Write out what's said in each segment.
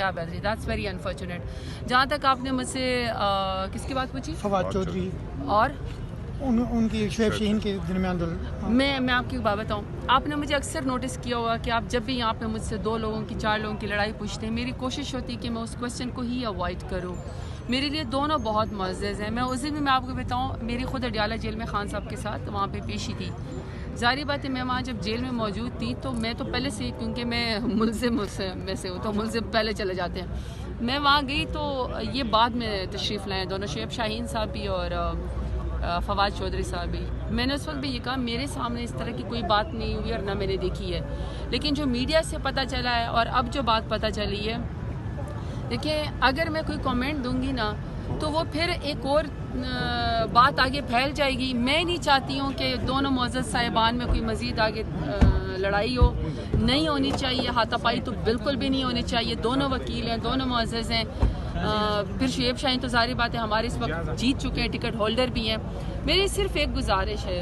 क्या बात है, दैट्स वेरी अनफॉर्चुनेट। जहाँ तक आपने मुझसे किसकी बात पूछी, फवाद चौधरी और उनकी शुएब शाहीन के दरमियान मैं आपकी बात बताऊँ, आपने मुझे अक्सर नोटिस किया होगा कि आप जब भी यहाँ पे मुझसे 2 लोगों की 4 लोगों की लड़ाई पूछते हैं, मेरी कोशिश होती है कि मैं उस क्वेश्चन को ही अवॉइड करूँ। मेरे लिए दोनों बहुत मुअज़्ज़ज़ हैं। मैं उस दिन भी मैं आपको बताऊँ, मेरी खुद अडियाला जेल में खान साहब के साथ वहाँ पे पेशी थी। ज़ाहिर बात है मैं वहाँ जब जेल में मौजूद थी तो मैं तो पहले से, क्योंकि मैं मुल्ज़िम में से हूँ तो मुल्ज़िम पहले चले जाते हैं, मैं वहाँ गई तो ये बाद में तशरीफ़ लाए दोनों, शुएब शाहीन साहब भी और फवाद चौधरी साहब भी। मैंने उस वक्त भी ये कहा मेरे सामने इस तरह की कोई बात नहीं हुई और ना मैंने देखी है, लेकिन जो मीडिया से पता चला है और अब जो बात पता चली है, देखिए अगर मैं कोई कमेंट दूंगी ना तो वो फिर एक और बात आगे फैल जाएगी। मैं नहीं चाहती हूँ कि दोनों मुअज़्ज़ज़ साहिबान में कोई मज़ीद आगे लड़ाई हो, नहीं होनी चाहिए, हाथापाई तो बिल्कुल भी नहीं होनी चाहिए। दोनों वकील हैं, दोनों मुअज़्ज़ज़ हैं। फिर शुएब शाहीन तो ज़ाहिर बात है हमारे इस वक्त जीत चुके हैं, टिकट होल्डर भी हैं। मेरी सिर्फ एक गुजारिश है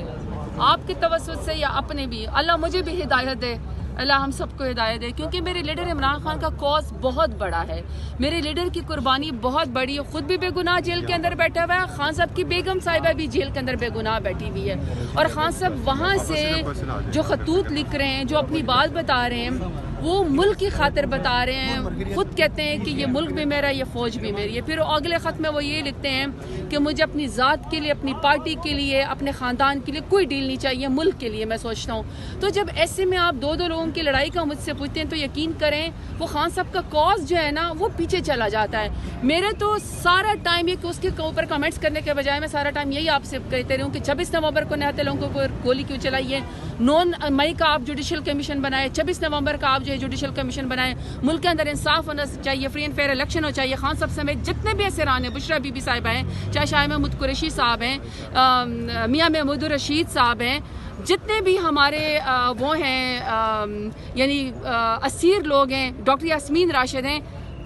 आपके तवज्जुह से या अपने भी, अल्लाह मुझे भी हिदायत दे, अल्लाह हम सबको हिदायत दे, क्योंकि मेरे लीडर इमरान खान का कॉज बहुत बड़ा है, मेरे लीडर की कुर्बानी बहुत बड़ी है। खुद भी बेगुनाह जेल के अंदर बैठा हुआ है, खान साहब की बेगम साहिबा भी जेल के अंदर बेगुनाह बैठी हुई है, और खान साहब वहाँ से जो खतूत लिख रहे हैं, जो अपनी बात बता रहे हैं, वो मुल्क की खातिर बता रहे हैं। खुद कहते हैं कि ये मुल्क भी मेरा, ये फ़ौज भी मेरी है। फिर अगले ख़त में वो ये लिखते हैं कि मुझे अपनी ज़ात के लिए, अपनी पार्टी के लिए, अपने ख़ानदान के लिए कोई डील नहीं चाहिए, मुल्क के लिए मैं सोचता हूँ। तो जब ऐसे में आप 2 लोगों की लड़ाई का मुझसे पूछते हैं तो यकीन करें वो खान साहब का कॉज जो है ना वो पीछे चला जाता है। मेरे तो सारा टाइम ये कि उसके ऊपर कमेंट्स करने के बजाय मैं सारा टाइम यही आपसे कहते रहूँ कि 26 नवंबर को निहत्थे लोगों को गोली क्यों चलाई है, 9 मई का आप जुडिशल कमीशन बनाए, 26 नवंबर का आप जो है जुडिशल कमीशन बनाए। मुल्क के अंदर इंसाफ होना चाहिए, फ्री एंड फेयर इलेक्शन हो चाहिए। खान साहब समेत जितने भी ऐसे रान हैं, बुशरा बीबी साहिबा हैं, चाहे शाह महमूद कुरैशी साहब हैं, मियाँ महमूद रशीद साहब हैं, जितने भी हमारे वो हैं यानी असीर लोग हैं, डॉक्टर यास्मीन राशिद हैं,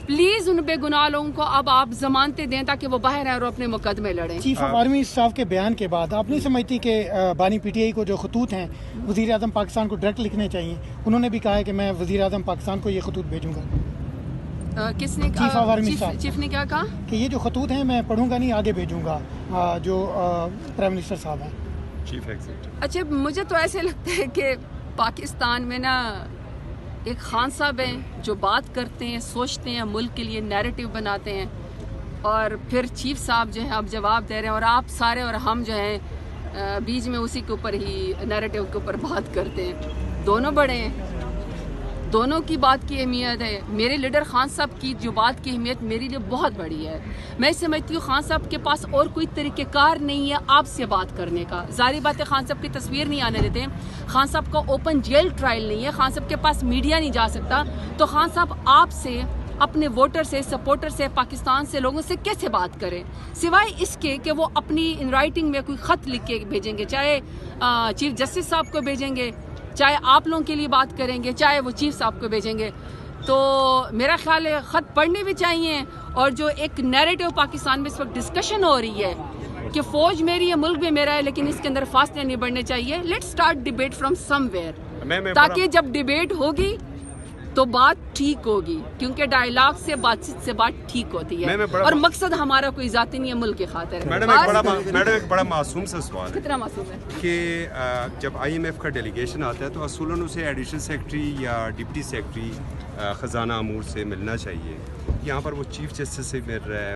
प्लीज़ उन बेगुनाह लोगों को अब आप जमानतें दें ताकि वो बाहर आए और अपने मुकदमे लड़ें। चीफ ऑफ आर्मी स्टाफ के बयान के बाद आप नहीं समझती कि बानी पीटीआई को जो खतूत हैं वज़ीर आज़म पाकिस्तान को डायरेक्ट लिखने चाहिए? उन्होंने भी कहा है कि मैं वज़ीर आज़म पाकिस्तान को ये खतूत भेजूंगा। किसने? Chief of army staff chief ने क्या कहा कि ये जो खतूत हैं मैं पढ़ूंगा नहीं, आगे भेजूंगा जो प्राइम मिनिस्टर साहब हैं, चीफ एग्जीक्यूटिव। अच्छा मुझे तो ऐसे लगता है कि पाकिस्तान में ना एक खान साहब हैं जो बात करते हैं, सोचते हैं, मुल्क के लिए नैरेटिव बनाते हैं, और फिर चीफ साहब जो हैं आप जवाब दे रहे हैं, और आप सारे और हम जो हैं बीच में उसी के ऊपर ही नैरेटिव के ऊपर बात करते हैं। दोनों बड़े हैं, दोनों की बात की अहमियत है। मेरे लीडर खान साहब की जो बात की अहमियत मेरे लिए बहुत बड़ी है। मैं समझती हूँ खान साहब के पास और कोई तरीक़ेकार नहीं है आपसे बात करने का। ज़ाहिर बात है खान साहब की तस्वीर नहीं आने देते, खान साहब का ओपन जेल ट्रायल नहीं है, खान साहब के पास मीडिया नहीं जा सकता, तो खान साहब आपसे, अपने वोटर से, सपोर्टर से, पाकिस्तान से, लोगों से कैसे बात करें, सिवाय इसके कि वो अपनी इन राइटिंग में कोई ख़त लिख के भेजेंगे, चाहे चीफ जस्टिस साहब को भेजेंगे, चाहे आप लोगों के लिए बात करेंगे, चाहे वो चीफ साहब को भेजेंगे। तो मेरा ख्याल है ख़त पढ़ने भी चाहिए। और जो एक नैरेटिव पाकिस्तान में इस वक्त डिस्कशन हो रही है कि फ़ौज मेरी है, मुल्क भी मेरा है, लेकिन इसके अंदर फासले नहीं बढ़ने चाहिए। Let's start debate from somewhere, ताकि जब डिबेट होगी तो बात ठीक होगी, क्योंकि डायलॉग से, बातचीत से बात ठीक होती है, और मकसद हमारा कोई ज़ाती नहीं है, मुल्क की खातिर। मैडम एक बड़ा मासूम सा सवाल है। कितना मासूम है कि जब IMF का डेलीगेशन आता है तो असूलन उसे एडिशनल सेक्रेटरी या डिप्टी सेक्रेटरी ख़जाना अमूर से मिलना चाहिए। यहाँ पर वो चीफ जस्टिस से मिल रहा है।